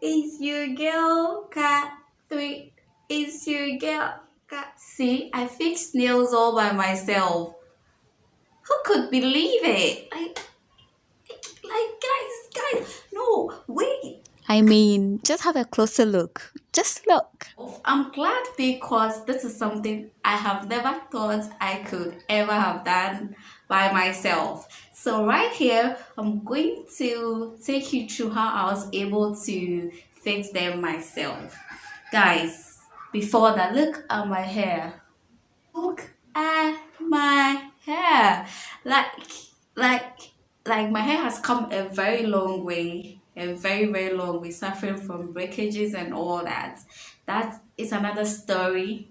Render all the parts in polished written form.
It's your girl, Cat 3. It's your girl, Cat. See, I fixed nails all by myself. Who could believe it? Guys, no, wait. I mean, just have a closer look. Just look. I'm glad because this is something I have never thought I could ever have done by myself. So right here, I'm going to take you through how I was able to fix them myself. Guys, before that, look at my hair. Look at my hair. Like, like, like my hair has come a very long way, a very, very long way, suffering from breakages and all that. That is another story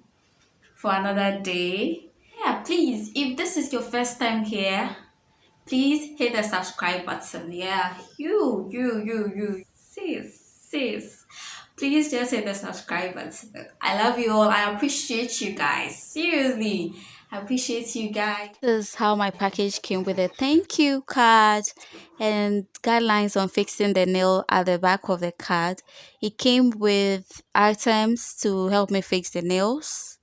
for another day. Yeah, please, if this is your first time here, please hit the subscribe button. Yeah, you, sis. Please just hit the subscribe button. I love you all. I appreciate you guys. Seriously, I appreciate you guys. This is how my package came with a thank you card and guidelines on fixing the nail at the back of the card. It came with items to help me fix the nails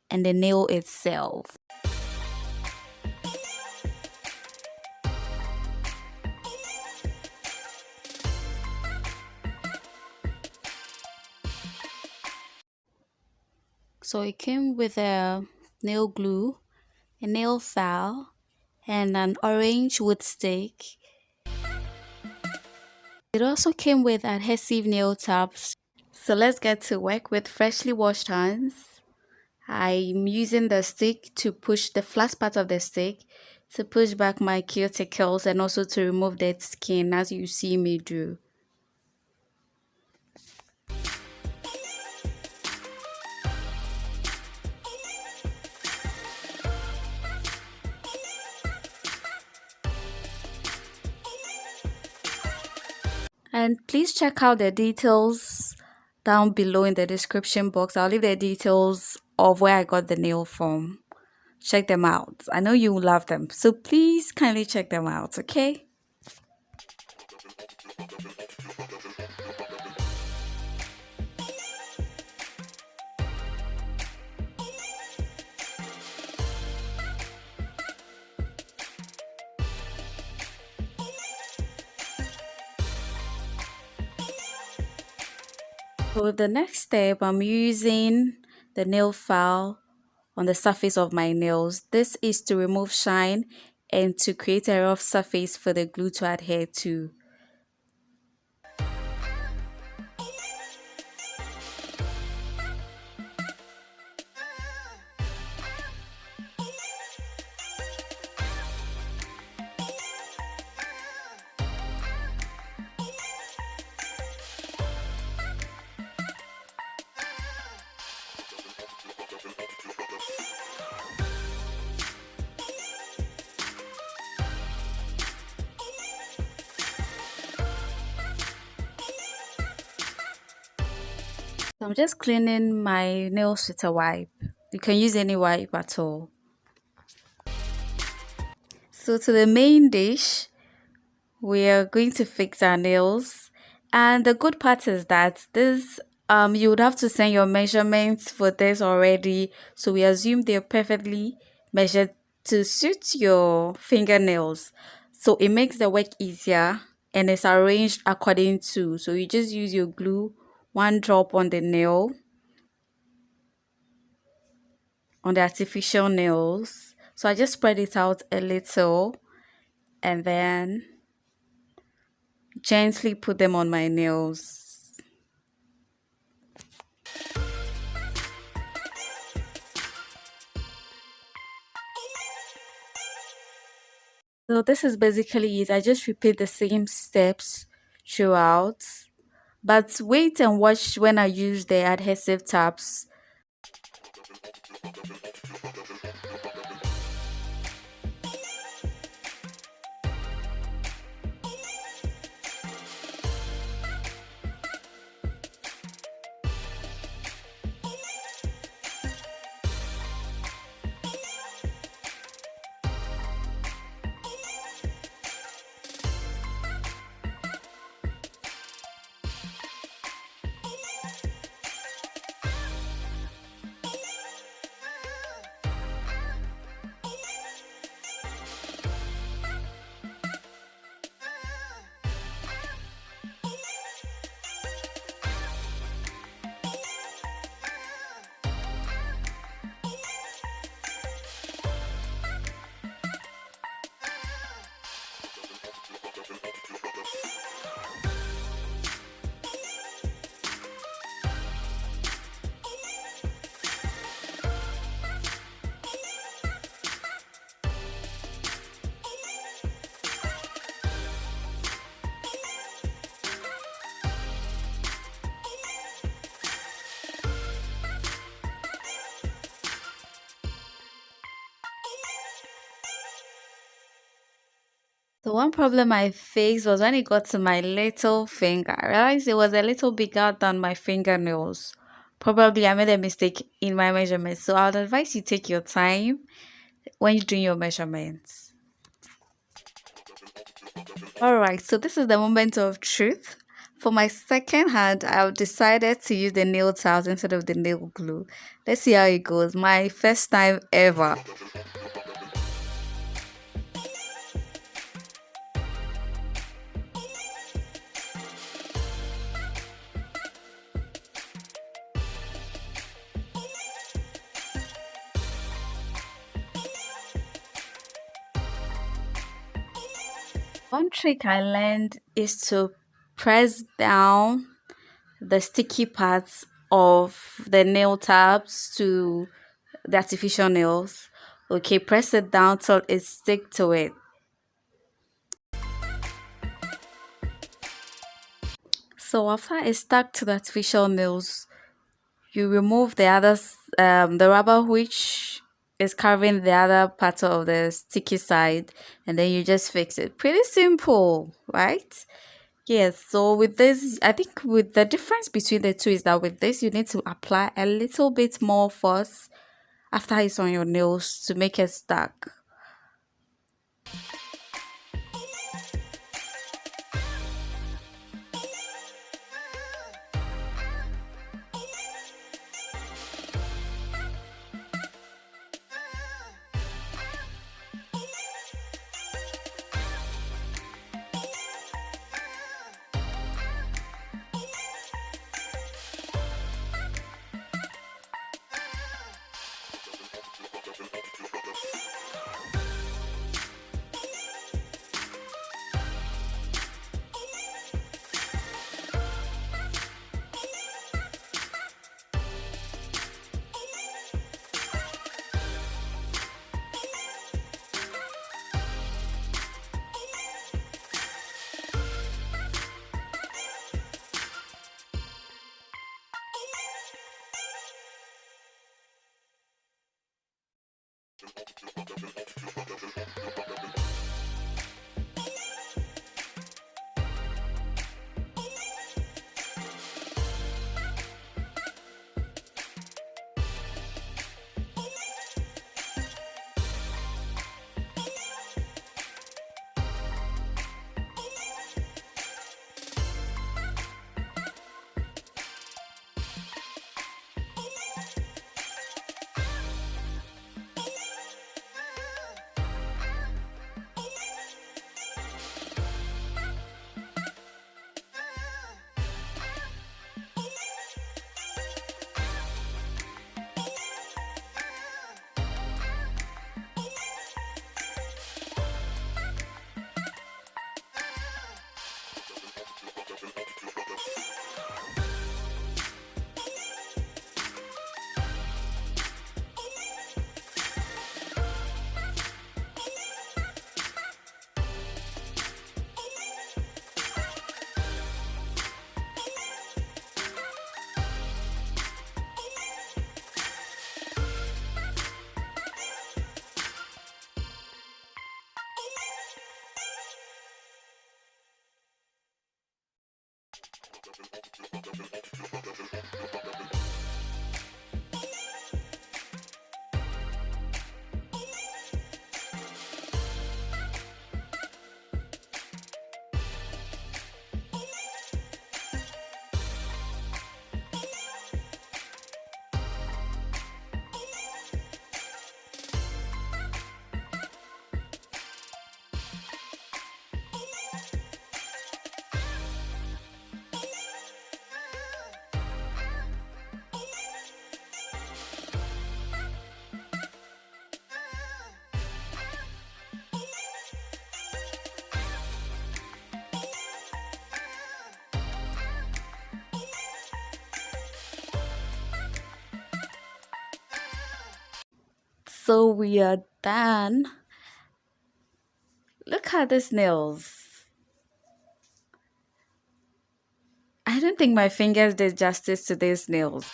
and the nail itself. So it came with a nail glue, a nail file, and an orange wood stick. It also came with adhesive nail tabs. So let's get to work with freshly washed hands. I'm using the stick to push the flat part of the stick to push back my cuticles and also to remove dead skin as you see me do. And please check out the details down below in the description box. I'll leave the details of where I got the nail from. Check them out. I know you will love them. So please kindly check them out, okay? So with the next step, I'm using the nail file on the surface of my nails. This is to remove shine and to create a rough surface for the glue to adhere to. So I'm just cleaning my nails with a wipe. You can use any wipe at all. So to the main dish, we are going to fix our nails. And the good part is that this you would have to send your measurements for this already. So we assume they're perfectly measured to suit your fingernails. So it makes the work easier and it's arranged according to. So you just use your glue, one drop on the nail, on the artificial nails. So I just spread it out a little and then gently put them on my nails. So this is basically it. I just repeat the same steps throughout. But wait and watch when I use the adhesive tabs. The one problem I faced was when it got to my little finger. I realized it was a little bigger than my fingernails. Probably I made a mistake in my measurements. So I would advise you take your time when you're doing your measurements. Alright, so this is the moment of truth. For my second hand, I've decided to use the nail tiles instead of the nail glue. Let's see how it goes. My first time ever. One trick I learned is to press down the sticky parts of the nail tabs to the artificial nails. Okay, press it down till it stick to it. So after it stuck to the artificial nails, you remove the rubber which is covering the other part of the sticky side, and then you just fix it. Pretty simple, right? Yes, so with this, I think with the difference between the two is that with this, you need to apply a little bit more force after it's on your nails to make it stuck. So we are done. Look at these nails. I don't think my fingers did justice to these nails.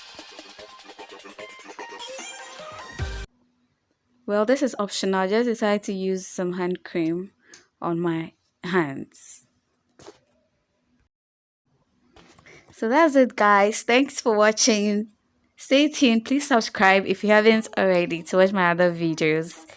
Well, this is optional. I just decided to use some hand cream on my hands. So that's it, guys. Thanks for watching. Stay tuned. Please subscribe if you haven't already to watch my other videos.